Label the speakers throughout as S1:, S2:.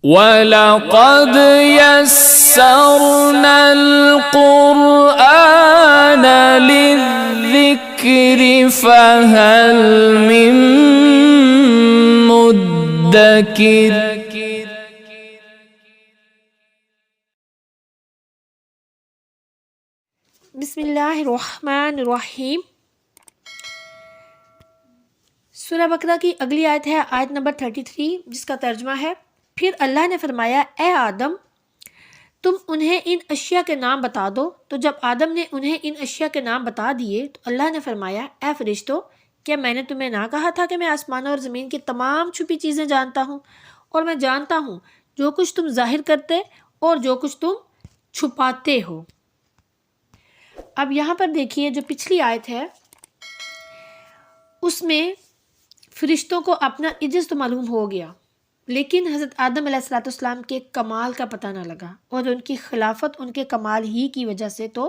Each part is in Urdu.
S1: وَلَقَدْ يَسَّرْنَا الْقُرْآنَ لِلذِّكْرِ فَهَلْ مِن مُّدَّكِرٍ۔
S2: بسم اللہ الرحمن الرحیم۔ سورہ بقرہ کی اگلی آیت ہے آیت نمبر 33، جس کا ترجمہ ہے، پھر اللہ نے فرمایا اے آدم تم انہیں ان اشیاء کے نام بتا دو۔ تو جب آدم نے انہیں ان اشیاء کے نام بتا دیے تو اللہ نے فرمایا اے فرشتو، کیا میں نے تمہیں نہ کہا تھا کہ میں آسمانوں اور زمین کی تمام چھپی چیزیں جانتا ہوں، اور میں جانتا ہوں جو کچھ تم ظاہر کرتے اور جو کچھ تم چھپاتے ہو۔ اب یہاں پر دیکھیے جو پچھلی آیت ہے اس میں فرشتوں کو اپنا عجز تو معلوم ہو گیا، لیکن حضرت آدم علیہ السلام کے کمال کا پتہ نہ لگا، اور ان کی خلافت ان کے کمال ہی کی وجہ سے تو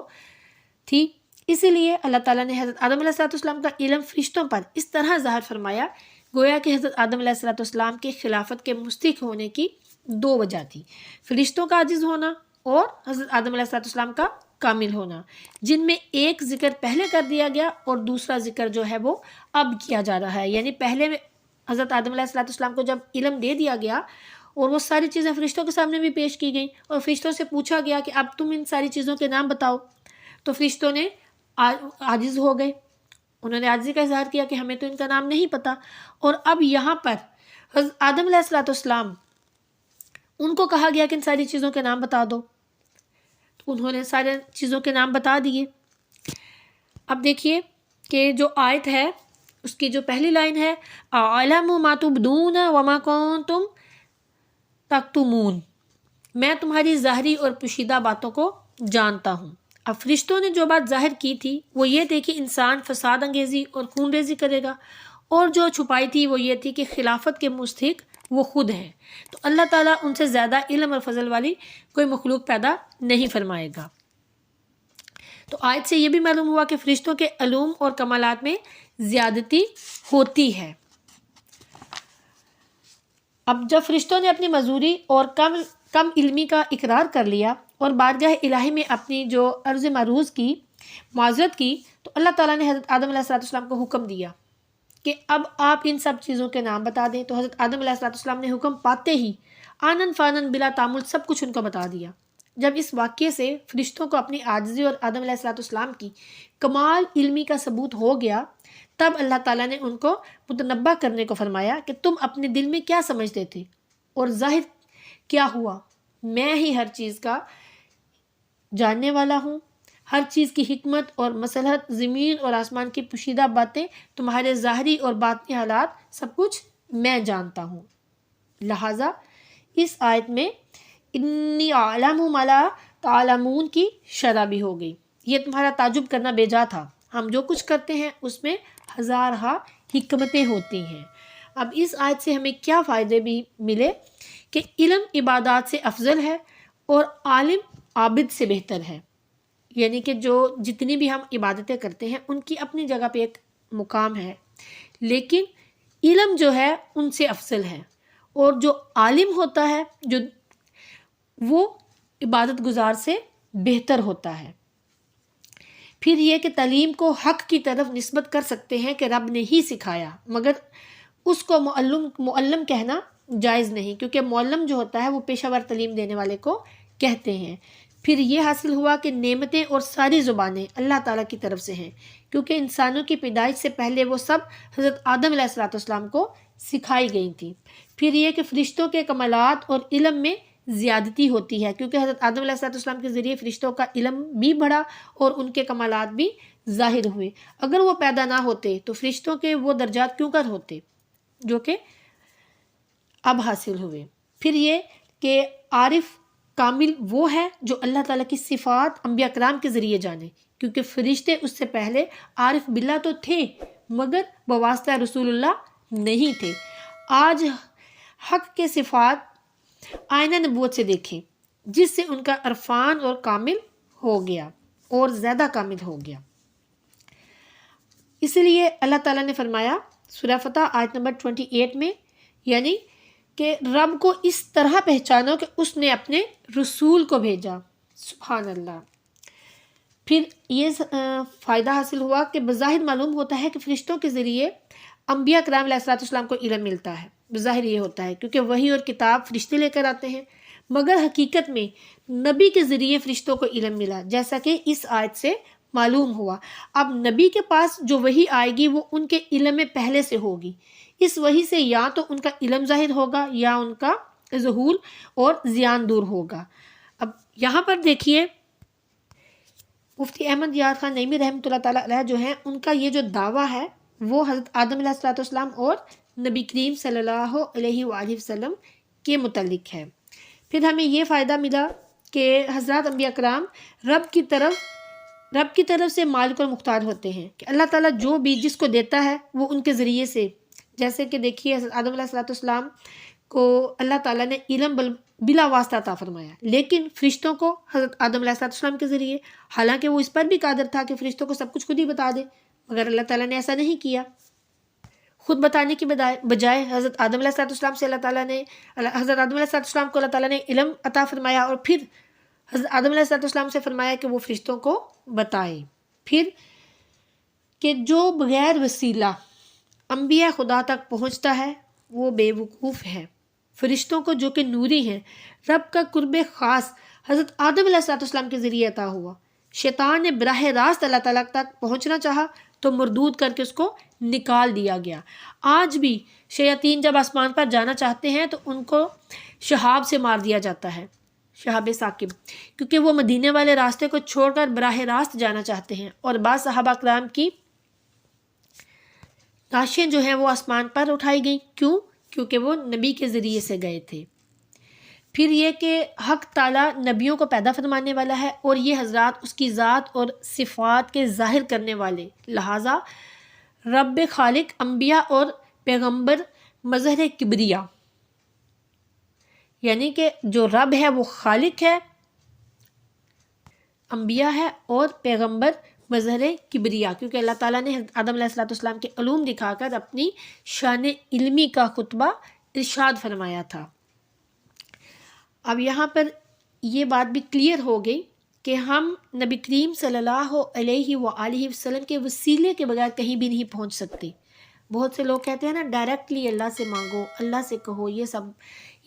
S2: تھی۔ اسی لیے اللہ تعالیٰ نے حضرت آدم علیہ السلام کا علم فرشتوں پر اس طرح ظاہر فرمایا گویا کہ حضرت آدم علیہ السلام کے خلافت کے مستحق ہونے کی دو وجہ تھی، فرشتوں کا عاجز ہونا اور حضرت آدم علیہ السلام کا کامل ہونا، جن میں ایک ذکر پہلے کر دیا گیا اور دوسرا ذکر جو ہے وہ اب کیا جا رہا ہے۔ یعنی پہلے میں حضرت آدم علیہ السلام کو جب علم دے دیا گیا اور وہ ساری چیزیں فرشتوں کے سامنے بھی پیش کی گئیں اور فرشتوں سے پوچھا گیا کہ اب تم ان ساری چیزوں کے نام بتاؤ، تو فرشتوں نے عاجز ہو گئے، انہوں نے عاجزی کا اظہار کیا کہ ہمیں تو ان کا نام نہیں پتہ۔ اور اب یہاں پر حضرت آدم علیہ السلام ان کو کہا گیا کہ ان ساری چیزوں کے نام بتا دو، انہوں نے سارے چیزوں کے نام بتا دیے۔ اب دیکھیے کہ جو آیت ہے اس کی جو پہلی لائن ہے اعلم ما تبدون وما کنتم تکتمون، میں تمہاری ظاہری اور پوشیدہ باتوں کو جانتا ہوں۔ اب فرشتوں نے جو بات ظاہر کی تھی وہ یہ تھی کہ انسان فساد انگیزی اور خون ریزی کرے گا، اور جو چھپائی تھی وہ یہ تھی کہ خلافت کے مستحق وہ خود ہے، تو اللہ تعالیٰ ان سے زیادہ علم اور فضل والی کوئی مخلوق پیدا نہیں فرمائے گا۔ تو آیت سے یہ بھی معلوم ہوا کہ فرشتوں کے علوم اور کمالات میں زیادتی ہوتی ہے۔ اب جب فرشتوں نے اپنی معذوری اور کم علمی کا اقرار کر لیا اور بارگاہ الہی میں اپنی جو عرض معروض کی معذرت کی، تو اللہ تعالیٰ نے حضرت آدم علیہ السلام کو حکم دیا کہ اب آپ ان سب چیزوں کے نام بتا دیں۔ تو حضرت آدم علیہ السلام نے حکم پاتے ہی آنن فانن بلا تعامل سب کچھ ان کو بتا دیا۔ جب اس واقعے سے فرشتوں کو اپنی عاجزی اور آدم علیہ السلام کی کمال علمی کا ثبوت ہو گیا، تب اللہ تعالیٰ نے ان کو متنبہ کرنے کو فرمایا کہ تم اپنے دل میں کیا سمجھتے تھے اور ظاہر کیا ہوا، میں ہی ہر چیز کا جاننے والا ہوں، ہر چیز کی حکمت اور مصلحت، زمین اور آسمان کی پوشیدہ باتیں، تمہارے ظاہری اور باطنی حالات، سب کچھ میں جانتا ہوں۔ لہٰذا اس آیت میں انی اعلم ما لا تعلمون کی شرح بھی ہو گئی۔ یہ تمہارا تعجب کرنا بے جا تھا، ہم جو کچھ کرتے ہیں اس میں ہزارہا حکمتیں ہوتی ہیں۔ اب اس آیت سے ہمیں کیا فائدے بھی ملے کہ علم عبادات سے افضل ہے اور عالم عابد سے بہتر ہے، یعنی کہ جو جتنی بھی ہم عبادتیں کرتے ہیں ان کی اپنی جگہ پہ ایک مقام ہے، لیکن علم جو ہے ان سے افضل ہے، اور جو عالم ہوتا ہے جو وہ عبادت گزار سے بہتر ہوتا ہے۔ پھر یہ کہ تعلیم کو حق کی طرف نسبت کر سکتے ہیں کہ رب نے ہی سکھایا، مگر اس کو معلم کہنا جائز نہیں، کیونکہ معلم جو ہوتا ہے وہ پیشہ ور تعلیم دینے والے کو کہتے ہیں۔ پھر یہ حاصل ہوا کہ نعمتیں اور ساری زبانیں اللہ تعالیٰ کی طرف سے ہیں، کیونکہ انسانوں کی پیدائش سے پہلے وہ سب حضرت آدم علیہ السلام کو سکھائی گئی تھیں۔ پھر یہ کہ فرشتوں کے کمالات اور علم میں زیادتی ہوتی ہے، کیونکہ حضرت آدم علیہ السلام کے ذریعے فرشتوں کا علم بھی بڑھا اور ان کے کمالات بھی ظاہر ہوئے۔ اگر وہ پیدا نہ ہوتے تو فرشتوں کے وہ درجات کیوں کر ہوتے جو کہ اب حاصل ہوئے۔ پھر یہ کہ عارف کامل وہ ہے جو اللہ تعالیٰ کی صفات انبیاء کرام کے ذریعے جانے، کیونکہ فرشتے اس سے پہلے عارف باللہ تو تھے مگر بواسطہ رسول اللہ نہیں تھے۔ آج حق کے صفات آئینہ نبوت سے دیکھیں، جس سے ان کا عرفان اور کامل ہو گیا اور زیادہ کامل ہو گیا۔ اس لیے اللہ تعالیٰ نے فرمایا سورہ فتح آیت نمبر 28 میں، یعنی کہ رب کو اس طرح پہچانو کہ اس نے اپنے رسول کو بھیجا. سبحان اللہ. پھر یہ فائدہ حاصل ہوا کہ بظاہر معلوم ہوتا ہے کہ فرشتوں کے ذریعے انبیاء کرام علیہ السلام کو علم ملتا ہے. بظاہر یہ ہوتا ہے کیونکہ وحی اور کتاب فرشتے لے کر آتے ہیں، مگر حقیقت میں نبی کے ذریعے فرشتوں کو علم ملا، جیسا کہ اس آیت سے معلوم ہوا. اب نبی کے پاس جو وحی آئے گی وہ ان کے علم میں پہلے سے ہوگی. اس وحی سے یا تو ان کا علم ظاہر ہوگا یا ان کا ظہور اور زیان دور ہوگا. اب یہاں پر دیکھیے مفتی احمد یار خان نعیمی رحمۃ اللہ تعالیٰ علیہ جو ہیں، ان کا یہ جو دعویٰ ہے وہ حضرت آدم علیہ السلام اور نبی کریم صلی اللہ علیہ وآلہ وسلم کے متعلق ہے. پھر ہمیں یہ فائدہ ملا کہ حضرات انبیاء کرام رب کی طرف سے مالک اور مختار ہوتے ہیں، کہ اللہ تعالیٰ جو بھی جس کو دیتا ہے وہ ان کے ذریعے سے، جیسے کہ دیکھیے حضرت آدم علیہ السلام کو اللہ تعالیٰ نے علم بلا واسطہ عطا فرمایا، لیکن فرشتوں کو حضرت آدم علیہ السلام کے ذریعے، حالانکہ وہ اس پر بھی قادر تھا کہ فرشتوں کو سب کچھ خود ہی بتا دے، مگر اللہ تعالیٰ نے ایسا نہیں کیا. خود بتانے کی بجائے حضرت آدم علیہ السلام سے حضرت آدم علیہ السلام کو اللہ تعالیٰ نے علم عطا فرمایا، اور پھر حضرت آدم علیہ السلام سے فرمایا کہ وہ فرشتوں کو بتائے. پھر کہ جو بغیر وسیلہ انبیاء خدا تک پہنچتا ہے وہ بے وقوف ہے. فرشتوں کو جو کہ نوری ہیں، رب کا قرب خاص حضرت آدم علیہ السلام کے ذریعے عطا ہوا. شیطان نے براہ راست اللہ تعالیٰ تک پہنچنا چاہا تو مردود کر کے اس کو نکال دیا گیا. آج بھی شیاطین جب آسمان پر جانا چاہتے ہیں تو ان کو شہاب سے مار دیا جاتا ہے، شہاب ثاقب، کیونکہ وہ مدینے والے راستے کو چھوڑ کر براہ راست جانا چاہتے ہیں. اور بعض صحابہ کرام کی لاشیں جو ہیں وہ آسمان پر اٹھائی گئیں. کیوں؟ کیونکہ وہ نبی کے ذریعے سے گئے تھے. پھر یہ کہ حق تعالیٰ نبیوں کو پیدا فرمانے والا ہے، اور یہ حضرات اس کی ذات اور صفات کے ظاہر کرنے والے، لہٰذا رب خالق انبیاء اور پیغمبر مظہر کبریا، یعنی کہ جو رب ہے وہ خالق ہے، انبیاء ہے، اور پیغمبر مظہر کبریا، کیونکہ اللہ تعالیٰ نے آدم علیہ السلام کے علوم دکھا کر اپنی شان علمی کا خطبہ ارشاد فرمایا تھا. اب یہاں پر یہ بات بھی کلیئر ہو گئی کہ ہم نبی کریم صلی اللہ علیہ وآلہ وسلم کے وسیلے کے بغیر کہیں بھی نہیں پہنچ سکتے. بہت سے لوگ کہتے ہیں نا ڈائریکٹلی اللہ سے مانگو، اللہ سے کہو، یہ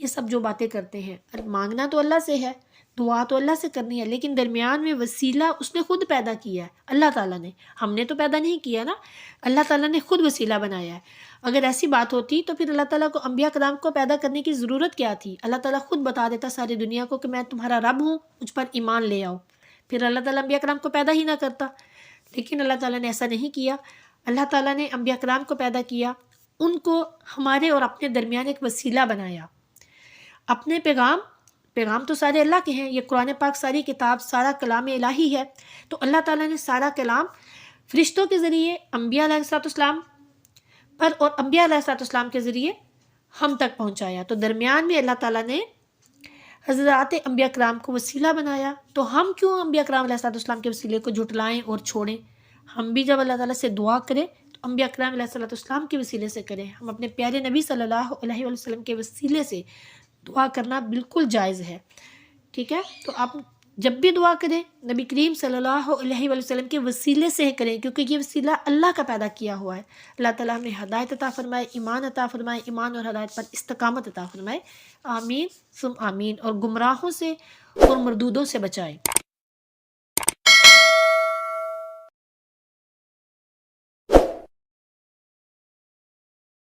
S2: سب جو باتیں کرتے ہیں. مانگنا تو اللہ سے ہے، دعا تو اللہ سے کرنی ہے، لیکن درمیان میں وسیلہ اس نے خود پیدا کیا ہے، اللہ تعالیٰ نے. ہم نے تو پیدا نہیں کیا نا، اللہ تعالیٰ نے خود وسیلہ بنایا ہے. اگر ایسی بات ہوتی تو پھر اللہ تعالیٰ کو انبیاء کرام کو پیدا کرنے کی ضرورت کیا تھی؟ اللہ تعالیٰ خود بتا دیتا ساری دنیا کو کہ میں تمہارا رب ہوں، مجھ پر ایمان لے آؤ، پھر اللہ تعالیٰ انبیاء کرام کو پیدا ہی نہ کرتا. لیکن اللہ تعالیٰ نے ایسا نہیں کیا. اللہ تعالیٰ نے انبیاء کرام کو پیدا کیا، ان کو ہمارے اور اپنے درمیان ایک وسیلہ بنایا. اپنے پیغام تو سارے اللہ کے ہیں، یہ قرآن پاک ساری کتاب، سارا کلام الہی ہے. تو اللہ تعالیٰ نے سارا کلام فرشتوں کے ذریعے انبیاء علیہ السلام پر اور انبیاء علیہ السلام کے ذریعے ہم تک پہنچایا. تو درمیان میں اللہ تعالیٰ نے حضرات انبیاء کرام کو وسیلہ بنایا. تو ہم کیوں انبیاء کرام علیہ السلام کے وسیلے کو جھٹلائیں اور چھوڑیں؟ ہم بھی جب اللہ تعالیٰ سے دعا کریں تو انبیاء کرام علیہ السلام کے وسیلے سے کریں. ہم اپنے پیارے نبی صلی اللہ علیہ وسلم کے وسیلے سے دعا کرنا بالکل جائز ہے. ٹھیک ہے؟ تو آپ جب بھی دعا کریں نبی کریم صلی اللہ علیہ وسلم کے وسیلے سے کریں، کیونکہ یہ وسیلہ اللہ کا پیدا کیا ہوا ہے. اللہ تعالیٰ ہمیں ہدایت عطا فرمائے، ایمان عطا فرمائے، ایمان اور ہدایت پر استقامت عطا فرمائے. آمین ثم آمین. اور گمراہوں سے اور مردودوں سے بچائے.